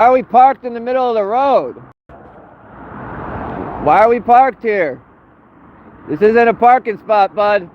are we parked in the middle of the road? Why are we parked here? This isn't a parking spot, bud.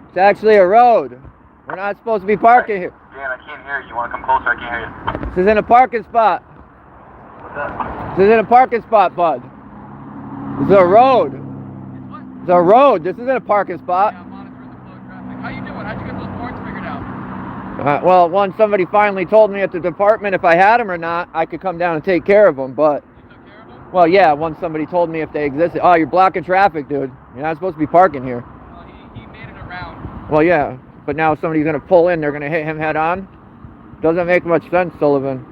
It's actually a road. We're not supposed to be parking here. Dan, I can't hear you. You want to come closer? I can't hear you. This isn't a parking spot. What's that? This isn't a parking spot, bud. This is a road. It's what? It's a road. This isn't a parking spot. Yeah, I'm monitoring the flow of traffic. How you doing? How'd you get those warrants figured out? Well, once somebody finally told me at the department if I had them or not, I could come down and take care of them, but... You took care of them? Well, yeah, once somebody told me if they existed. Oh, you're blocking traffic, dude. You're not supposed to be parking here. Well, he made it around. Well, yeah, but now if somebody's going to pull in, they're going to hit him head on. Doesn't make much sense, Sullivan.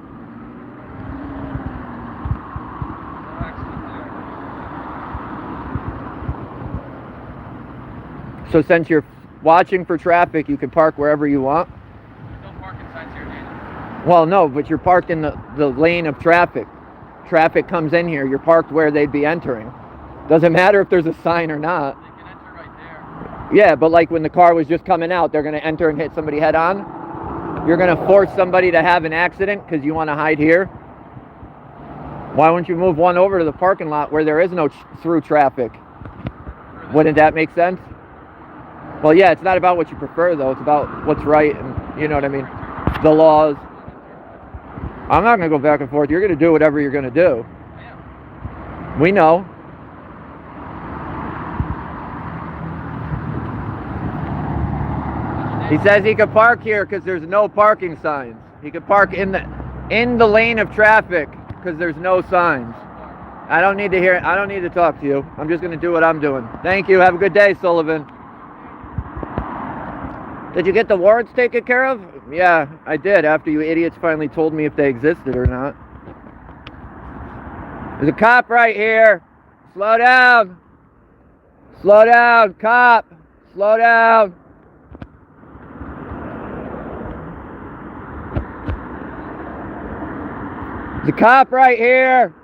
No accident there. So since you're watching for traffic, you can park wherever you want? There's no parking signs here, Daniel. Well, no, but you're parked in the lane of traffic. Traffic comes in here, you're parked where they'd be entering. Doesn't matter if there's a sign or not. They can enter right there. Yeah, but like when the car was just coming out, they're going to enter and hit somebody head on? You're going to force somebody to have an accident because you want to hide here? Why wouldn't you move one over to the parking lot where there is no through traffic? Wouldn't that make sense? Well, yeah, it's not about what you prefer, though. It's about what's right, and you know what I mean? The laws. I'm not going to go back and forth. You're going to do whatever you're going to do. Yeah. We know. He says he could park here because there's no parking signs. He could park in the lane of traffic because there's no signs. I don't need to talk to you. I'm just going to do what I'm doing. Thank you. Have a good day, Sullivan. Did you get the warrants taken care of? Yeah, I did, after you idiots finally told me if they existed or not. There's a cop right here. Slow down. Slow down, cop. Slow down. There's a cop right here.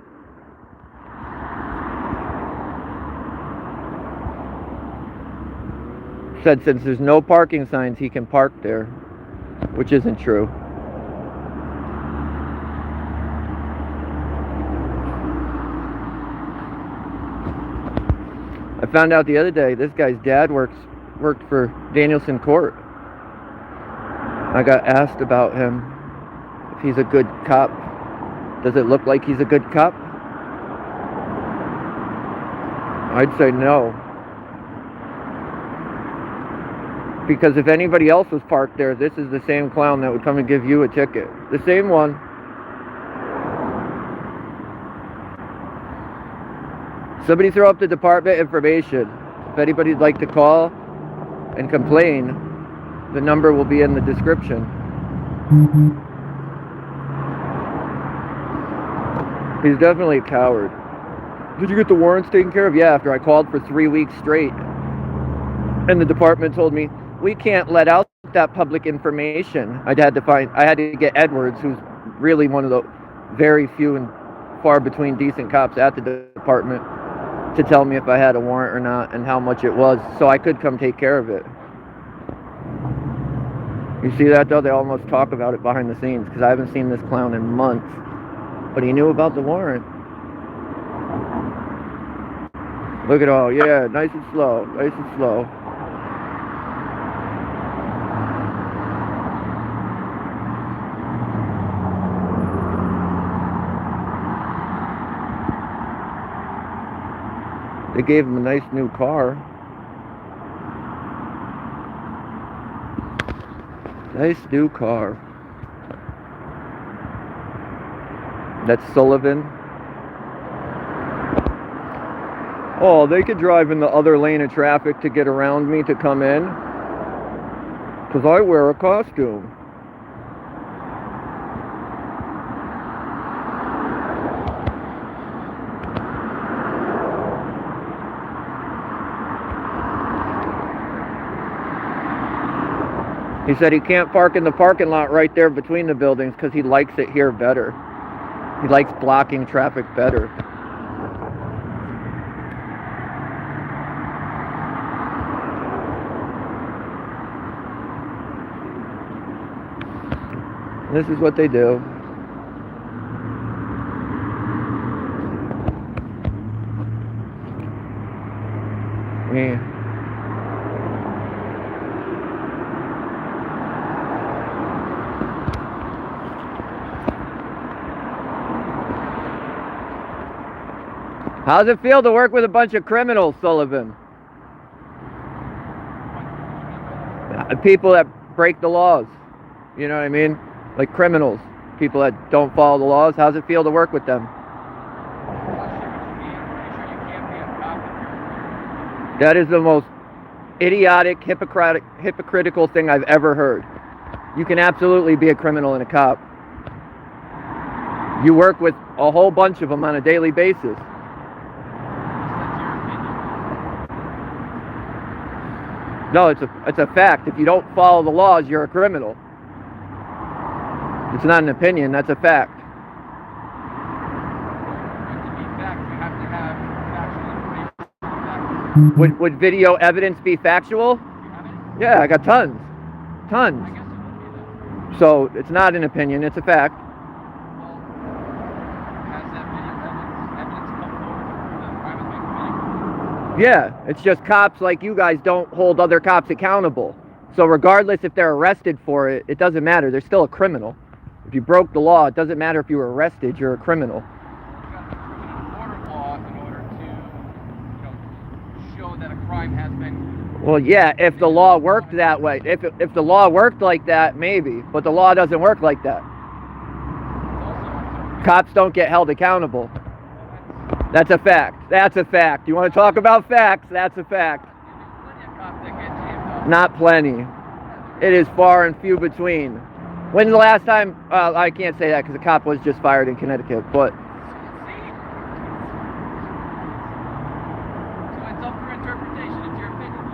Said since there's no parking signs, he can park there, which isn't true. I found out the other day this guy's dad worked for Danielson Court. I got asked about him, if he's a good cop. Does it look like he's a good cop? I'd say no. Because if anybody else was parked there, this is the same clown that would come and give you a ticket. The same one. Somebody throw up the department information. If anybody'd like to call and complain, the number will be in the description. He's definitely a coward. Did you get the warrants taken care of? Yeah, after I called for 3 weeks straight. And the department told me, we can't let out that public information. I had to get Edwards, who's really one of the very few and far between decent cops at the department, to tell me if I had a warrant or not and how much it was, so I could come take care of it. You see that though? They almost talk about it behind the scenes because I haven't seen this clown in months. But he knew about the warrant. Look at all, yeah, nice and slow, nice and slow. They gave him a nice new car. Nice new car. That's Sullivan. Oh, they could drive in the other lane of traffic to get around me to come in. Because I wear a costume. He said he can't park in the parking lot right there between the buildings because he likes it here better. He likes blocking traffic better. This is what they do. Yeah. How's it feel to work with a bunch of criminals, Sullivan? People that break the laws. You know what I mean? Like criminals. People that don't follow the laws. How's it feel to work with them? That is the most idiotic, hypocritical thing I've ever heard. You can absolutely be a criminal and a cop. You work with a whole bunch of them on a daily basis. No, it's a fact. If you don't follow the laws, you're a criminal. It's not an opinion, that's a fact. Would video evidence be factual? Yeah, I got tons. Tons. So it's not an opinion, it's a fact. Yeah, it's just cops like you guys don't hold other cops accountable. So regardless if they're arrested for it, it doesn't matter. They're still a criminal. If you broke the law, it doesn't matter if you were arrested, you're a criminal. You got the criminal order law in order to, show that a crime has been... Well, yeah, if the law worked that way. If the law worked like that, maybe. But the law doesn't work like that. Cops don't get held accountable. That's a fact. That's a fact. You want to talk about facts? That's a fact. Not plenty. It is far and few between. When's the last time? I can't say that because a cop was just fired in Connecticut. But So it's up for interpretation. It's your opinion.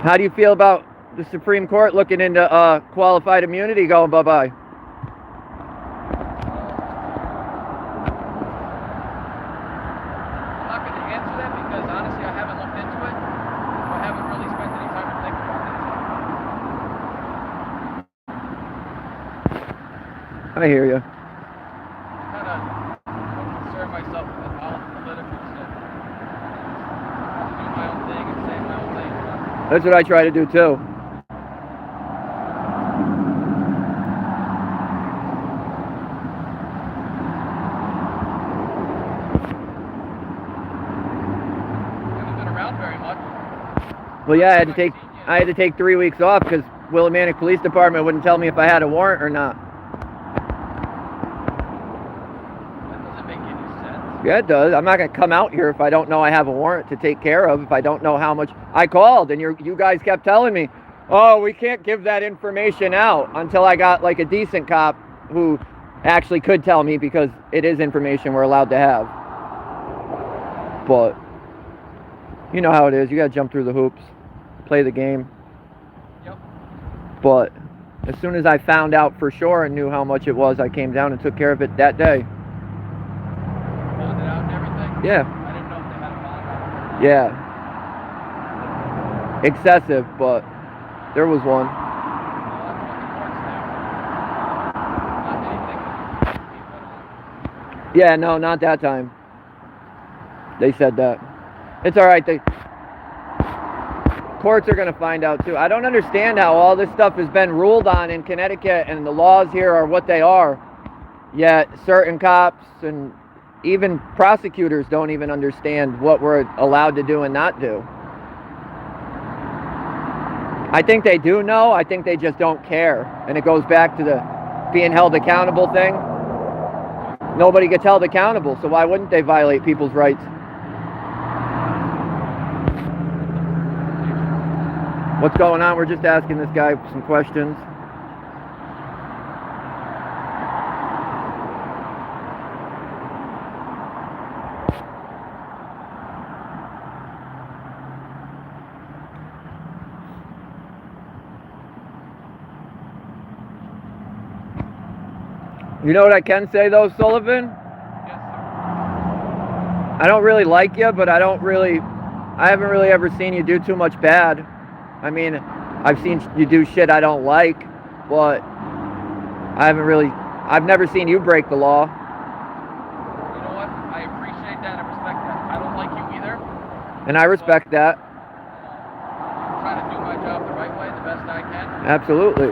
how do you feel about the Supreme Court looking into qualified immunity going bye-bye? I hear you. Kind of concern myself with all the political shit. Do my own thing and say my own thing. That's what I try to do too. Haven't been around very much. Well, yeah, I had to take 3 weeks off because Willimantic Police Department wouldn't tell me if I had a warrant or not. Yeah, it does. I'm not going to come out here if I don't know I have a warrant to take care of, if I don't know how much. I called, and you guys kept telling me, oh, we can't give that information out, until I got like a decent cop who actually could tell me, because it is information we're allowed to have. But you know how it is. You got to jump through the hoops, play the game. Yep. But as soon as I found out for sure and knew how much it was, I came down and took care of it that day. Yeah. I didn't know if they had a bond on it. Yeah. Excessive, but there was one. Yeah, no, not that time. They said that. It's all right. The courts are going to find out too. I don't understand how all this stuff has been ruled on in Connecticut and the laws here are what they are. Yet certain cops and even prosecutors don't even understand what we're allowed to do and not do. I think they do know. I think they just don't care. And it goes back to the being held accountable thing. Nobody gets held accountable, so why wouldn't they violate people's rights? What's going on? We're just asking this guy some questions. You know what I can say though, Sullivan? Yes, sir. I don't really like you, but I haven't really ever seen you do too much bad. I mean, I've seen you do shit I don't like, but I've never seen you break the law. And I respect that. I'm trying to do my job the right way, the best I can. Absolutely.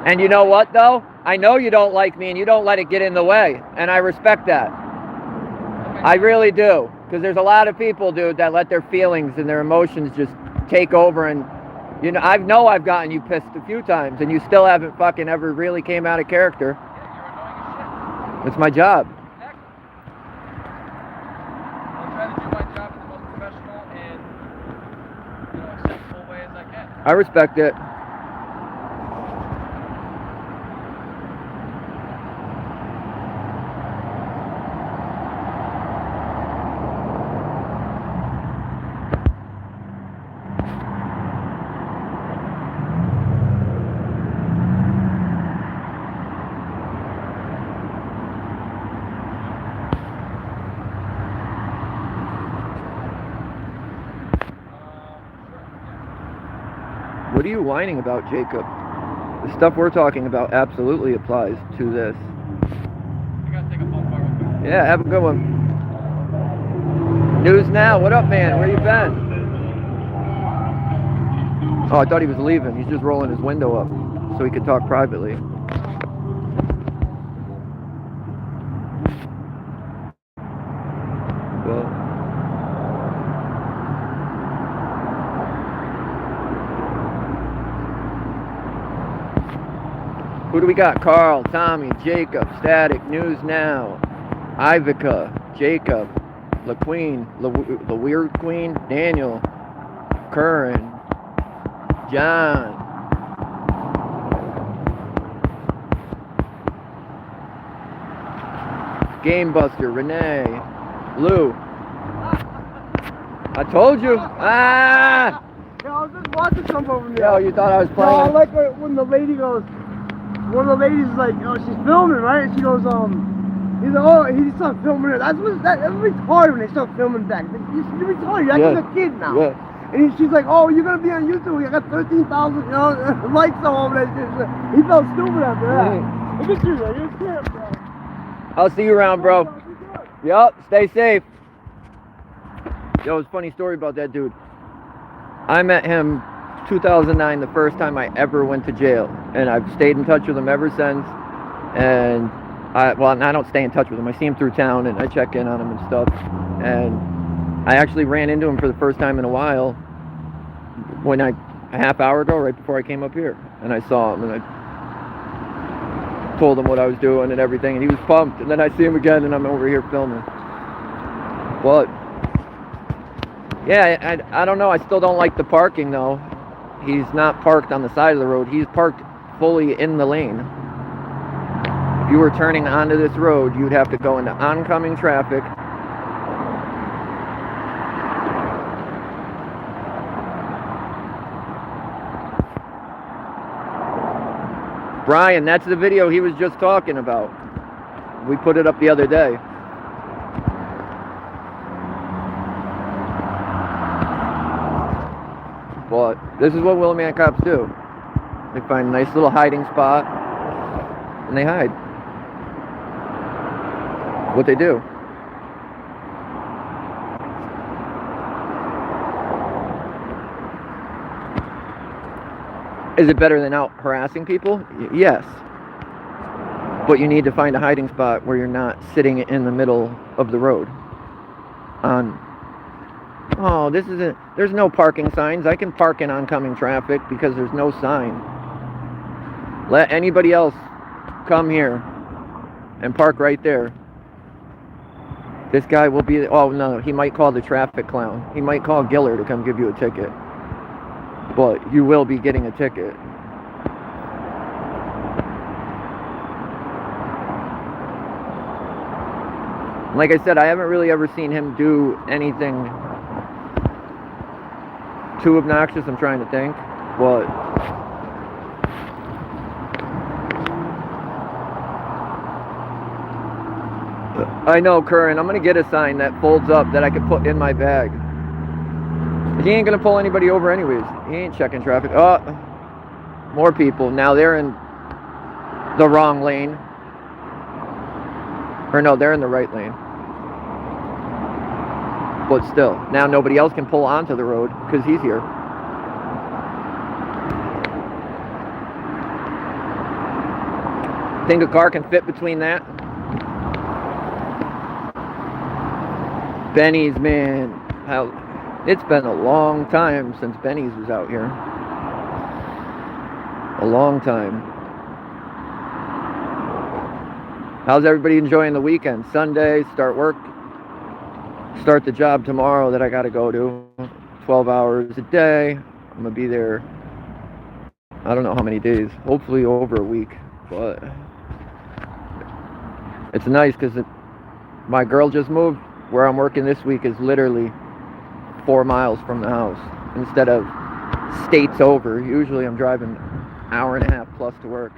And you know what, though? I know you don't like me and you don't let it get in the way. And I respect that. I really do. Because there's a lot of people, dude, that let their feelings and their emotions just take over. And, you know, I've gotten you pissed a few times and you still haven't fucking ever really came out of character. Yeah, you're annoying as shit. It's my job. Heck. I'll try to do my job in the most professional and, you know, acceptable way as I can. I respect it. What are you whining about, Jacob? The stuff we're talking about absolutely applies to this. I gotta take a phone call real quick. Yeah, have a good one. News Now, what up, man? Where you been? Oh, I thought he was leaving. He's just rolling his window up so he could talk privately. Well, who do we got? Carl, Tommy, Jacob, Static, News Now, Ivica, Jacob, LaQueen, the Weird Queen, Daniel, Curran, John, Gamebuster, Renee, Lou. I told you. Ah! Yeah, I was just watching something over there. Yo, you thought I was No, I playing? like when the lady goes, one of the ladies is like, oh, she's filming, right? And she goes, he's like, oh, he started filming her. That's retarded when they start filming back. You're retarded, you're acting a kid now. Yeah. And she's like, oh, you're gonna be on YouTube. I got 13,000, you know, likes on over that. He felt stupid after that. Look at you, man. You're a kid, bro. I'll see you around, bro. Yup, stay safe. Yo, it's a funny story about that dude. I met him 2009, the first time I ever went to jail, and I've stayed in touch with him ever since. And I don't stay in touch with him. I see him through town and I check in on him and stuff. And I actually ran into him for the first time in a while when a half hour ago, right before I came up here, and I saw him and I told him what I was doing and everything, and he was pumped. And then I see him again and I'm over here filming. But yeah, I don't know. I still don't like the parking though. He's not parked on the side of the road. He's parked fully in the lane. If you were turning onto this road, you'd have to go into oncoming traffic. Brian, that's the video he was just talking about. We put it up the other day. But this is what Willamette cops do. They find a nice little hiding spot and they hide. What they do. Is it better than out harassing people? Yes. But you need to find a hiding spot where you're not sitting in the middle of the road. Oh, this isn't, there's no parking signs. I can park in oncoming traffic because there's no sign. Let anybody else come here and park right there. This guy will be, oh no, he might call the traffic clown. He might call Giller to come give you a ticket. But you will be getting a ticket. Like I said, I haven't really ever seen him do anything too obnoxious. I'm trying to think. But I know, Curran, I'm going to get a sign that folds up that I could put in my bag. He ain't going to pull anybody over anyways. He ain't checking traffic. Oh, more people. Now they're in the wrong lane. Or no, they're in the right lane. But still, now nobody else can pull onto the road because he's here. Think a car can fit between that? Benny's, man. It's been a long time since Benny's was out here. A long time. How's everybody enjoying the weekend? Sunday, start work. Start the job tomorrow that I gotta go to. 12 hours a day. I'm gonna be there, I don't know how many days. Hopefully over a week. But it's nice because my girl just moved. Where I'm working this week is literally 4 miles from the house instead of states over. Usually I'm driving an hour and a half plus to work.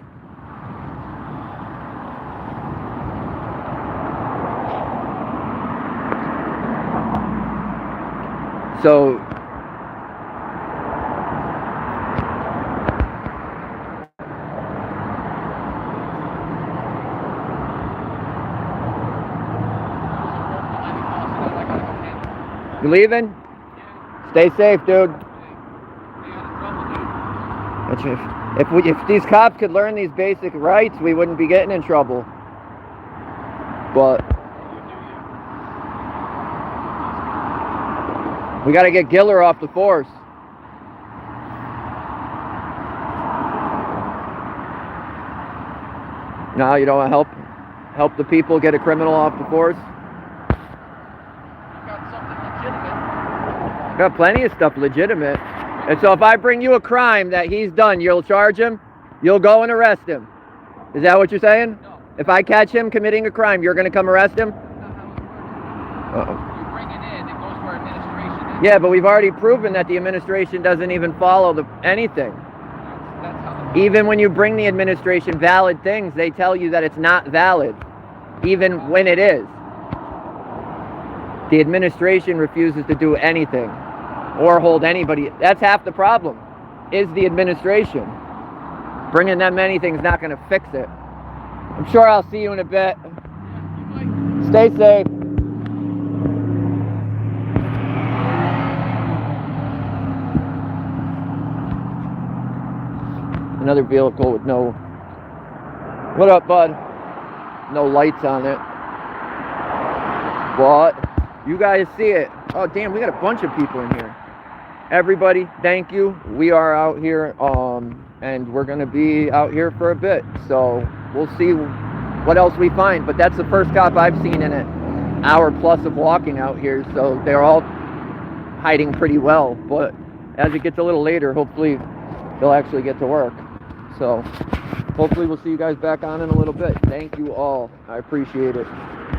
So you leaving? Stay safe, dude. If these cops could learn these basic rights, we wouldn't be getting in trouble. But we got to get Giller off the force. No, you don't want to help the people get a criminal off the force? Got plenty of stuff legitimate. And so if I bring you a crime that he's done, you'll charge him? You'll go and arrest him? Is that what you're saying? No. If I catch him committing a crime, you're going to come arrest him? You bring it in, it goes for administration. Yeah, but we've already proven that the administration doesn't even follow anything. That's how the Even when you bring the administration valid things, they tell you that it's not valid, even when it is. The administration refuses to do anything or hold anybody. That's half the problem, is the administration. Bringing that many things not going to fix it. I'm sure I'll see you in a bit. Stay safe. Another vehicle with no... What up, bud? No lights on it. But you guys see it. Oh, damn, we got a bunch of people in here. Everybody, thank you. We are out here, and we're going to be out here for a bit. So we'll see what else we find. But that's the first cop I've seen in an hour plus of walking out here. So they're all hiding pretty well. But as it gets a little later, hopefully they'll actually get to work. So hopefully we'll see you guys back on in a little bit. Thank you all. I appreciate it.